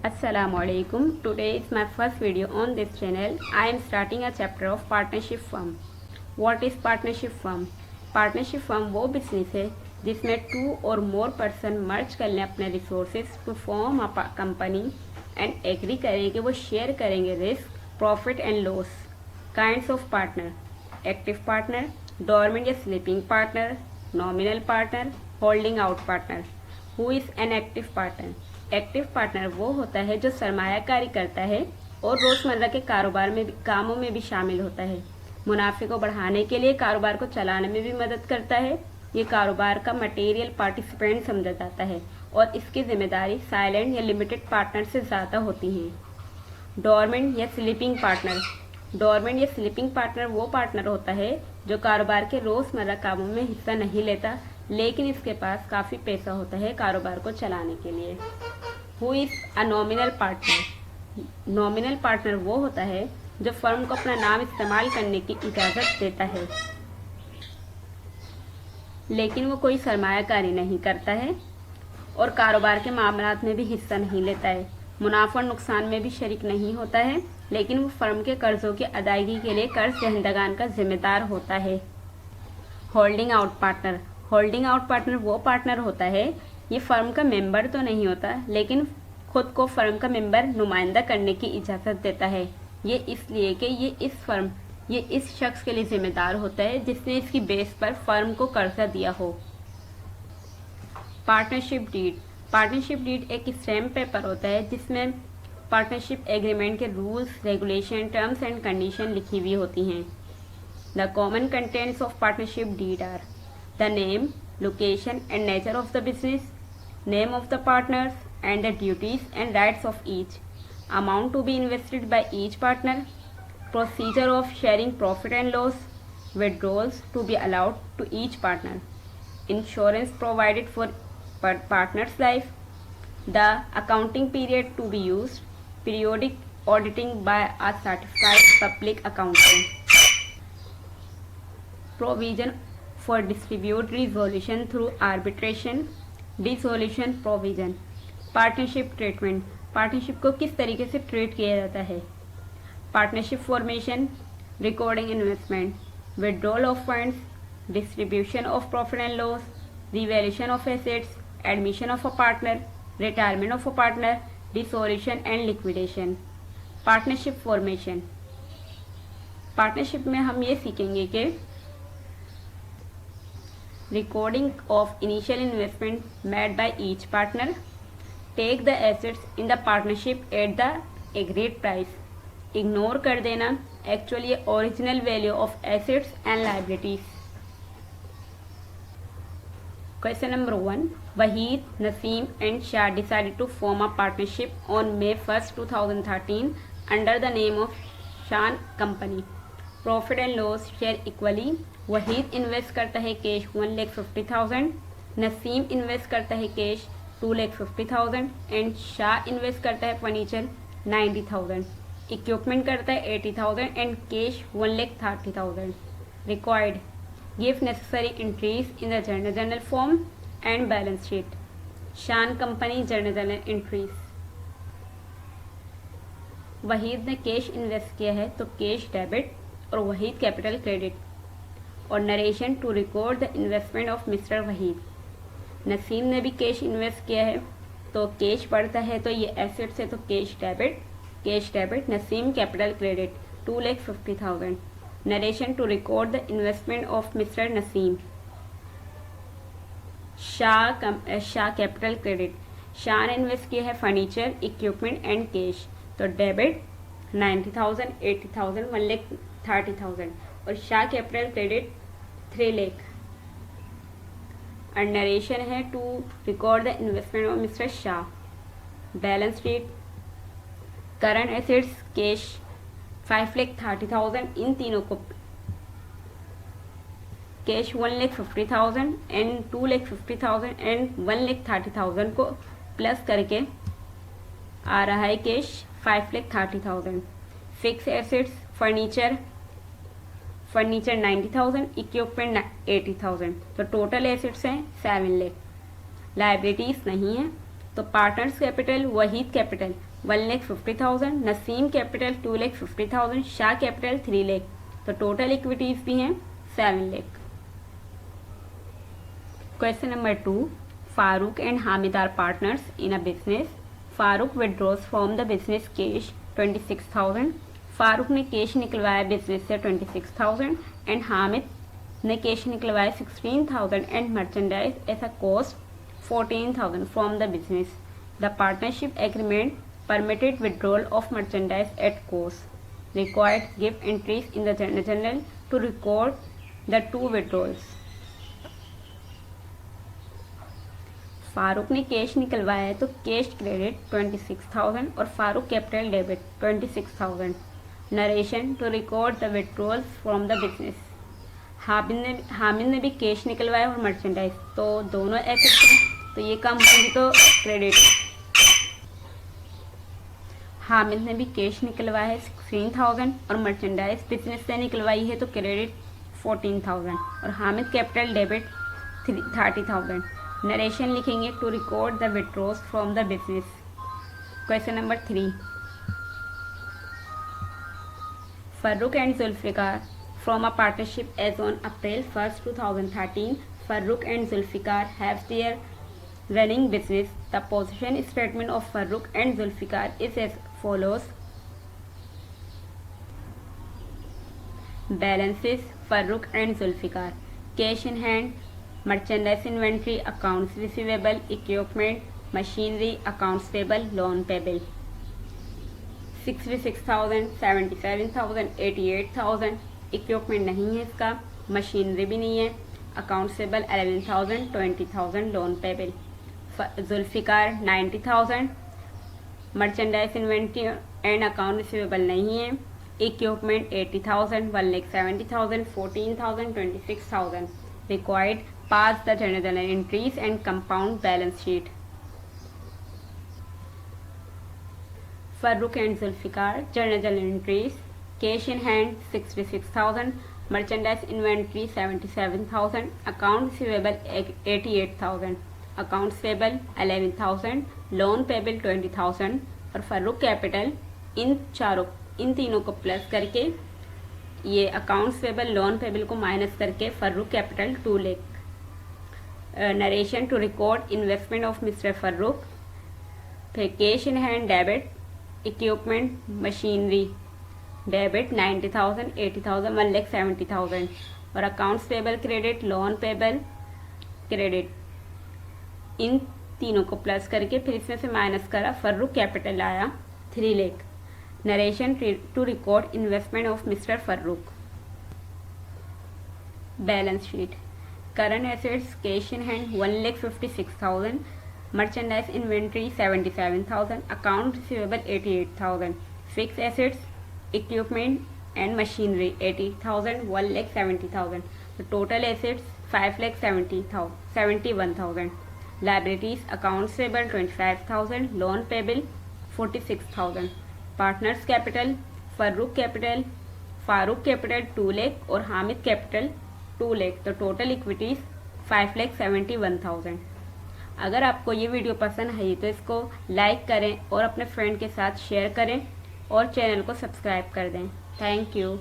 Assalamualaikum. Today is my first video on this channel. I am starting a chapter of partnership firm. What is partnership firm? Partnership firm वो business है जिसमें 2 और more person मर्ज कर लें अपने resources to form a company and agree करें कि वो शेयर करेंगे risk, profit and loss. Kinds of partner: active partner, dormant या sleeping partner, nominal partner, holding out partner. Who is an active partner? Active partner वो होता है जो सरमायाकारी करता है और रोज़मर्रा के कारोबार में कामों में भी शामिल होता है. मुनाफे को बढ़ाने के लिए कारोबार को चलाने में भी मदद करता है. ये कारोबार का मटेरियल पार्टिसिपेंट समझा जाता है और इसकी जिम्मेदारी साइलेंट या लिमिटेड पार्टनर से ज़्यादा होती हैं. डोरमेंट या स्लीपिंग पार्टनर. डोरमेंट या स्लीपिंग पार्टनर वो पार्टनर होता है जो कारोबार के रोज़मर्रा कामों में हिस्सा नहीं लेता लेकिन इसके पास काफ़ी पैसा होता है कारोबार को चलाने के लिए. Who is a nominal partner? Nominal partner वो होता है जो फर्म को अपना नाम इस्तेमाल करने की इजाज़त देता है लेकिन वो कोई सरमायाकारी नहीं करता है और कारोबार के मामलात में भी हिस्सा नहीं लेता है. मुनाफा और नुकसान में भी शरीक नहीं होता है लेकिन वो फर्म के कर्जों की अदायगी के लिए कर्ज दहंदगान का जिम्मेदार होता है. Holding out partner. Holding out partner वो पार्टनर होता है, ये फर्म का मेंबर तो नहीं होता लेकिन खुद को फर्म का मेंबर नुमाइंदा करने की इजाज़त देता है. ये इसलिए कि ये इस शख्स के लिए जिम्मेदार होता है जिसने इसकी बेस पर फर्म को कर्जा दिया हो. Partnership deed. पार्टनरशिप डीड एक स्टैम्प पेपर होता है जिसमें पार्टनरशिप एग्रीमेंट के rules, regulation, terms and condition लिखी हुई होती हैं. The common contents of partnership deed are the name, location and nature of the business, name of the partners and the duties and rights of each, amount to be invested by each partner, procedure of sharing profit and loss, withdrawals to be allowed to each partner, insurance provided for partner's life, the accounting period to be used, periodic auditing by a certified public accountant, provision for dispute resolution through arbitration, dissolution provision. Partnership treatment. Partnership को किस तरीके से treat किया जाता है? Partnership formation, recording investment, withdrawal of funds, distribution of profit and loss, revaluation of assets, admission of a partner, retirement of a partner, dissolution and liquidation. Partnership formation. Partnership में हम ये सीखेंगे कि recording of initial investment made by each partner, take the assets in the partnership at the agreed price, ignore कर देना actually original value of assets and liabilities. Question number 1. Waheed, Naseem and Shah decided to form a partnership on May 1st, 2013 under the name of Shan Company. Profit and loss share equally. Waheed invest करता है cash 1,50,000, Naseem invest करता है cash 2,50,000 and Shah invest करता है furniture 90,000. Equipment करता है 80,000 and cash 1,30,000. Required: give necessary entries in the journal form and balance sheet. Shan company journal entries. Waheed ने cash invest किया है तो कैश डेबिट और वहीद कैपिटल क्रेडिट. और narration to record the investment of mister Waheed. Naseem ने भी कैश इन्वेस्ट किया है तो कैश बढ़ता है तो ये एसेट्स है तो cash debit. Naseem capital credit 2,50,000. Narration to record the investment of mister Naseem. Shah capital credit. Shah ने इन्वेस्ट किया है फर्नीचर, इक्विपमेंट एंड कैश तो डेबिट 90,000, 80,000, 1,30,000 और शाह कैपिटल क्रेडिट 3 लाख. और नरेशन है to record the investment of mister Shah. Balance sheet: current assets cash 5,30,000, इन तीनों को कैश 1,50,000 एंड 2,50,000 एंड 1,30,000 को प्लस करके आ रहा है cash 5,30,000. Fix assets furniture 90,000, equipment 80,000 तो टोटल एसेट्स हैं 7 लाख. लाइबिलिटीज नहीं है तो partners capital Waheed capital 1,50,000, Naseem capital 2,50,000, Shah capital 3 lakh. तो टोटल इक्विटीज भी हैं 7 lakh. Question number 2, Farooq and Hamid are partners in a business. Farooq withdraws from the business cash 26,000। Farooq ने कैश निकलवाया बिजनेस से 26,000 एंड हामिद ने कैश निकलवाया 16,000 and merchandise as a cost 14,000 from the business. The partnership agreement permitted withdrawal of merchandise at cost. Required give entries in the journal to record the two withdrawals. Farooq ने cash निकलवाया है तो cash credit 26,000 और Farooq capital debit 26,000। Narration to record the withdrawals from the business. Hamid ने भी cash निकलवाया और merchandise, तो दोनों एसेट्स हैं, तो ये कम होंगी तो क्रेडिट। हामिद ने भी कैश निकलवाया है 16,000 और मर्चेंडाइज बिजनेस से निकलवाई है तो क्रेडिट 14,000 और हामिद कैपिटल डेबिट 30,000। नरेशन लिखेंगे to record the withdraws from the business. Question number 3, Farrukh and Zulfiqar from a partnership as on April 1, 2013। Farrukh and Zulfiqar have their running business. The position statement of Farooq and Zulfikar is as follows. Balances Farooq and Zulfikar. Cash in hand, merchandise inventory, accounts receivable, equipment, machinery, accounts payable, loan payable. 66,000, 77,000, 88,000। Equipment नहीं है इसका, machinery भी नहीं है। Accounts payable 11,000, 20,000 loan payable. Zulfiqar 90,000, merchandise inventory and account receivable नहीं है। Equipment 80,000, 1,70,000, 14,000, 26,000। Required pass the journal entries and compound balance sheet. Farrukh and Zulfiqar journal entries, cash in hand 66,000, merchandise inventory 77,000, account receivable 88,000, accounts payable 11,000, loan payable 20,000 और फर्रुक capital. इन तीनों को plus करके ये accounts payable loan payable को minus करके Farrukh capital 2 lakh. Narration to record investment of mister Farrukh. फिर cash in hand debit, equipment machinery debit 90,000, 80,000, 1,70,000 और accounts payable credit, loan payable credit. इन तीनों को प्लस करके फिर इसमें से माइनस करा, फर्रुक कैपिटल आया 3 lakh. Narration to record investment of mister Farrukh. Balance sheet, current assets cash in hand 1,56,000, merchandise inventory 77,000, account receivable 88,000, fixed assets equipment and machinery 80,000, 1,70,000। Total assets 5,71,000। Liabilities accounts payable 25,000, loan payable 46,000। Partners capital Farooq capital 2 lakh और Hamid capital 2 lakh. तो total equities 5,71,000। अगर आपको ये video पसंद आई तो इसको like करें और अपने फ्रेंड के साथ शेयर करें और चैनल को सब्सक्राइब कर दें। Thank you.